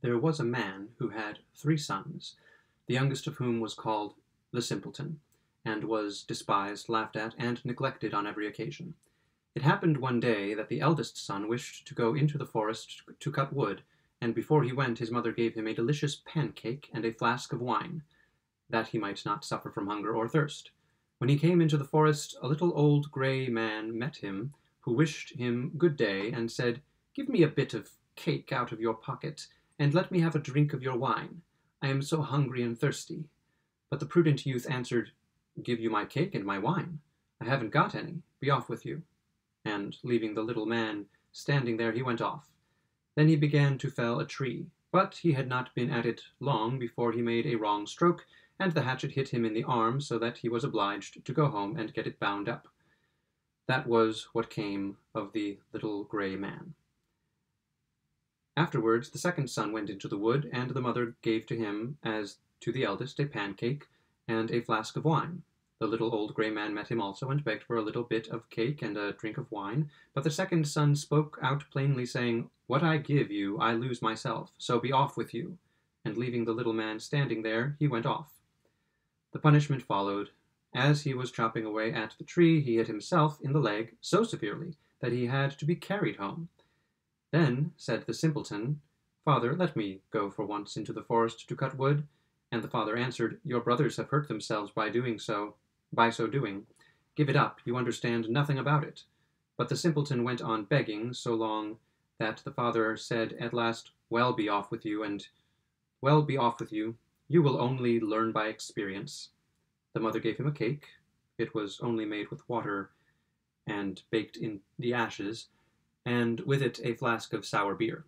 There was a man who had 3 sons, the youngest of whom was called the Simpleton, and was despised, laughed at, and neglected on every occasion. It happened one day that the eldest son wished to go into the forest to cut wood, and before he went his mother gave him a delicious pancake and a flask of wine, that he might not suffer from hunger or thirst. When he came into the forest, a little old grey man met him, who wished him good day, and said, "Give me a bit of cake out of your pocket, and let me have a drink of your wine. I am so hungry and thirsty." But the prudent youth answered, "Give you my cake and my wine? I haven't got any. Be off with you." And leaving the little man standing there, he went off. Then he began to fell a tree, but he had not been at it long before he made a wrong stroke, and the hatchet hit him in the arm, so that he was obliged to go home and get it bound up. That was what came of the little grey man. Afterwards the second son went into the wood, and the mother gave to him, as to the eldest, a pancake and a flask of wine. The little old grey man met him also, and begged for a little bit of cake and a drink of wine. But the second son spoke out plainly, saying, "What I give you I lose myself, so be off with you." And leaving the little man standing there, he went off. The punishment followed. As he was chopping away at the tree, he hit himself in the leg so severely that he had to be carried home. Then said the simpleton, "Father, let me go for once into the forest to cut wood." And the father answered, "Your brothers have hurt themselves by so doing. Give it up, you understand nothing about it." But the simpleton went on begging so long that the father said at last, "Well, be off with you, you will only learn by experience." The mother gave him a cake. It was only made with water and baked in the ashes, and with it a flask of sour beer.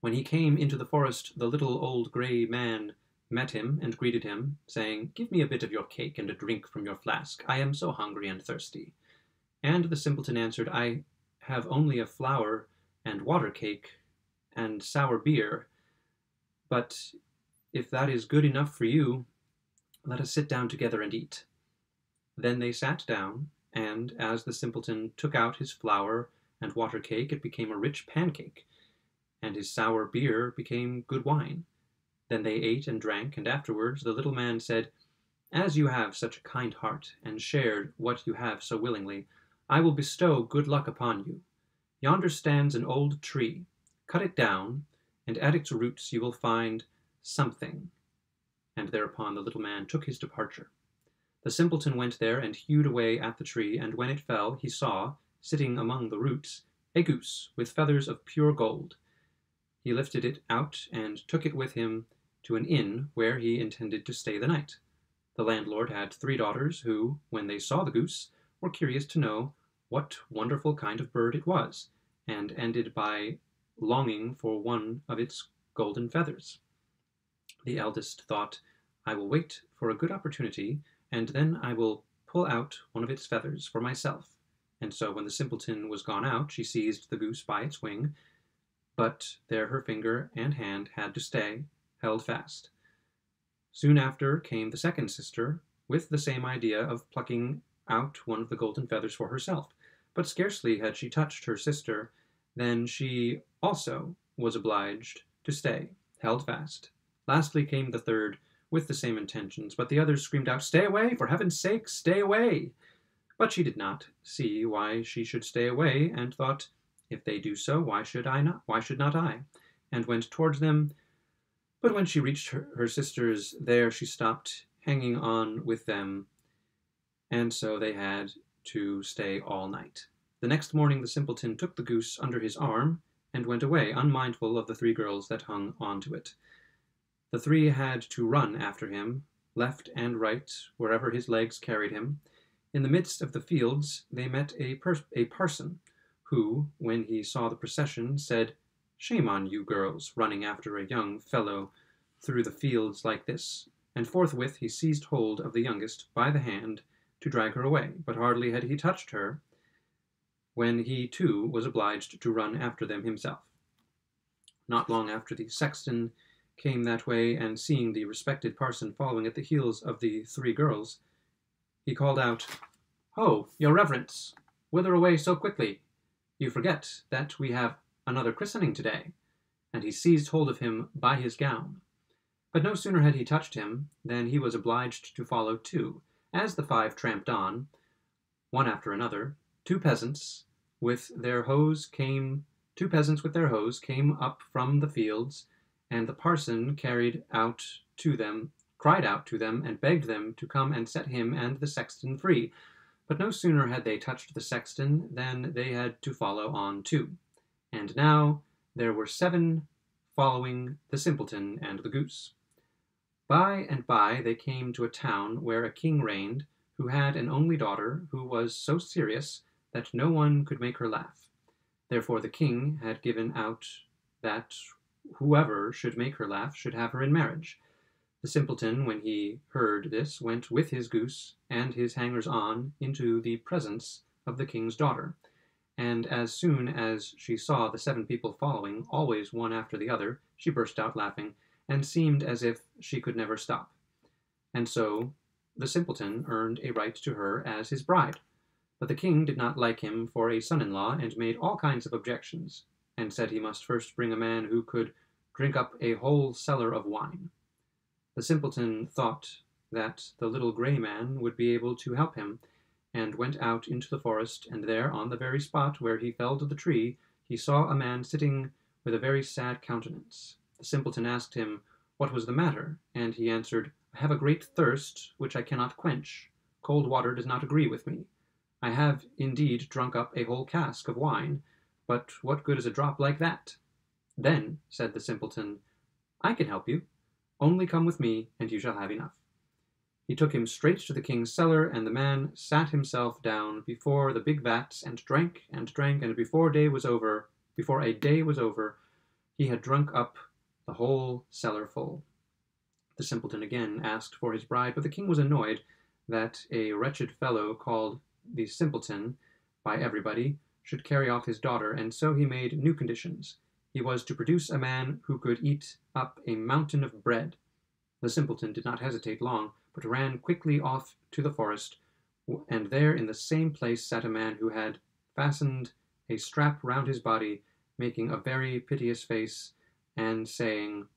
When he came into the forest, the little old grey man met him and greeted him, saying, "Give me a bit of your cake and a drink from your flask. I am so hungry and thirsty." And the simpleton answered, "I have only a flour and water cake and sour beer, but if that is good enough for you, let us sit down together and eat." Then they sat down, and as the simpleton took out his flour and water cake, it became a rich pancake, and his sour beer became good wine. Then they ate and drank, and afterwards the little man said, "As you have such a kind heart, and shared what you have so willingly, I will bestow good luck upon you. Yonder stands an old tree. Cut it down, and at its roots you will find something." And thereupon the little man took his departure. The simpleton went there and hewed away at the tree, and when it fell, he saw, sitting among the roots, a goose with feathers of pure gold. He lifted it out and took it with him to an inn where he intended to stay the night. The landlord had 3 daughters who, when they saw the goose, were curious to know what wonderful kind of bird it was, and ended by longing for one of its golden feathers. The eldest thought, "I will wait for a good opportunity, and then I will pull out one of its feathers for myself." And so when the simpleton was gone out, she seized the goose by its wing, but there her finger and hand had to stay, held fast. Soon after came the second sister, with the same idea of plucking out one of the golden feathers for herself. But scarcely had she touched her sister, than she also was obliged to stay, held fast. Lastly came the third, with the same intentions, but the others screamed out, "Stay away! For heaven's sake, stay away!" But she did not see why she should stay away, and thought, "If they do so, why should not I?" And went towards them. But when she reached her sisters, there she stopped, hanging on with them, and so they had to stay all night. The next morning the simpleton took the goose under his arm and went away, unmindful of the 3 girls that hung on to it. The 3 had to run after him, left and right, wherever his legs carried him. In the midst of the fields they met a parson, who, when he saw the procession, said, "Shame on you girls, running after a young fellow through the fields like this." And forthwith he seized hold of the youngest by the hand to drag her away. But hardly had he touched her, when he too was obliged to run after them himself. Not long after, the sexton came that way, and seeing the respected parson following at the heels of the 3 girls, he called out, "Ho, your reverence, whither away so quickly? You forget that we have another christening today." and he seized hold of him by his gown. But no sooner had he touched him than he was obliged to follow too. As the five tramped on, one after another, two peasants with their hoes came up from the fields, and the parson cried out to them, and begged them to come and set him and the sexton free. But no sooner had they touched the sexton than they had to follow on too. And now there were 7 following the simpleton and the goose. By and by they came to a town where a king reigned, who had an only daughter who was so serious that no one could make her laugh. Therefore the king had given out that whoever should make her laugh should have her in marriage. The simpleton, when he heard this, went with his goose and his hangers-on into the presence of the king's daughter. And as soon as she saw the 7 people following, always one after the other, she burst out laughing, and seemed as if she could never stop. And so the simpleton earned a right to her as his bride. But the king did not like him for a son-in-law, and made all kinds of objections, and said he must first bring a man who could drink up a whole cellar of wine. The simpleton thought that the little gray man would be able to help him, and went out into the forest, and there, on the very spot where he felled the tree, he saw a man sitting with a very sad countenance. The simpleton asked him what was the matter, and he answered, "I have a great thirst, which I cannot quench. Cold water does not agree with me. I have indeed drunk up a whole cask of wine, but what good is a drop like that?" "Then," said the simpleton, "I can help you. Only come with me, and you shall have enough." He took him straight to the king's cellar, and the man sat himself down before the big vats, and drank, and before a day was over, he had drunk up the whole cellar full. The simpleton again asked for his bride, but the king was annoyed that a wretched fellow called the simpleton by everybody should carry off his daughter, and so he made new conditions. He was to produce a man who could eat up a mountain of bread. The simpleton did not hesitate long, but ran quickly off to the forest, and there in the same place sat a man who had fastened a strap round his body, making a very piteous face, and saying,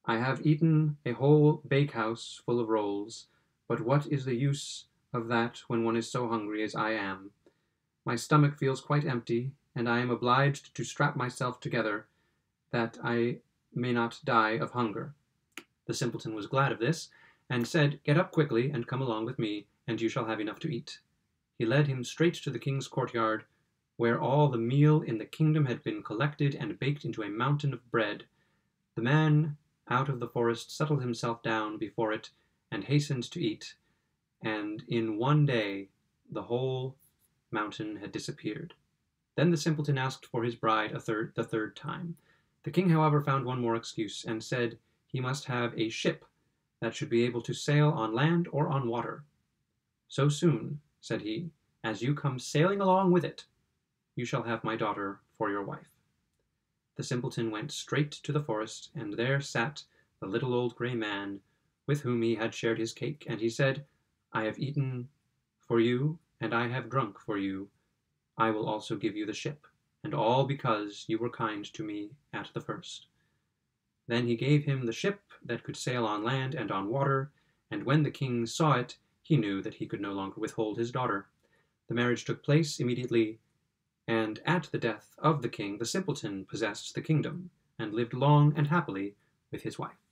"I have eaten a whole bakehouse full of rolls, but what is the use of that when one is so hungry as I am? My stomach feels quite empty, and I am obliged to strap myself together, that I may not die of hunger." The simpleton was glad of this, and said, "Get up quickly, and come along with me, and you shall have enough to eat." He led him straight to the king's courtyard, where all the meal in the kingdom had been collected and baked into a mountain of bread. The man out of the forest settled himself down before it, and hastened to eat, and in one day the whole mountain had disappeared. Then the simpleton asked for his bride the third time. The king, however, found one more excuse, and said he must have a ship that should be able to sail on land or on water. "So soon," said he, "as you come sailing along with it, you shall have my daughter for your wife." The simpleton went straight to the forest, and there sat the little old gray man with whom he had shared his cake, and he said, "I have eaten for you, and I have drunk for you. I will also give you the ship, and all because you were kind to me at the first." Then he gave him the ship that could sail on land and on water, and when the king saw it, he knew that he could no longer withhold his daughter. The marriage took place immediately, and at the death of the king, the simpleton possessed the kingdom, and lived long and happily with his wife.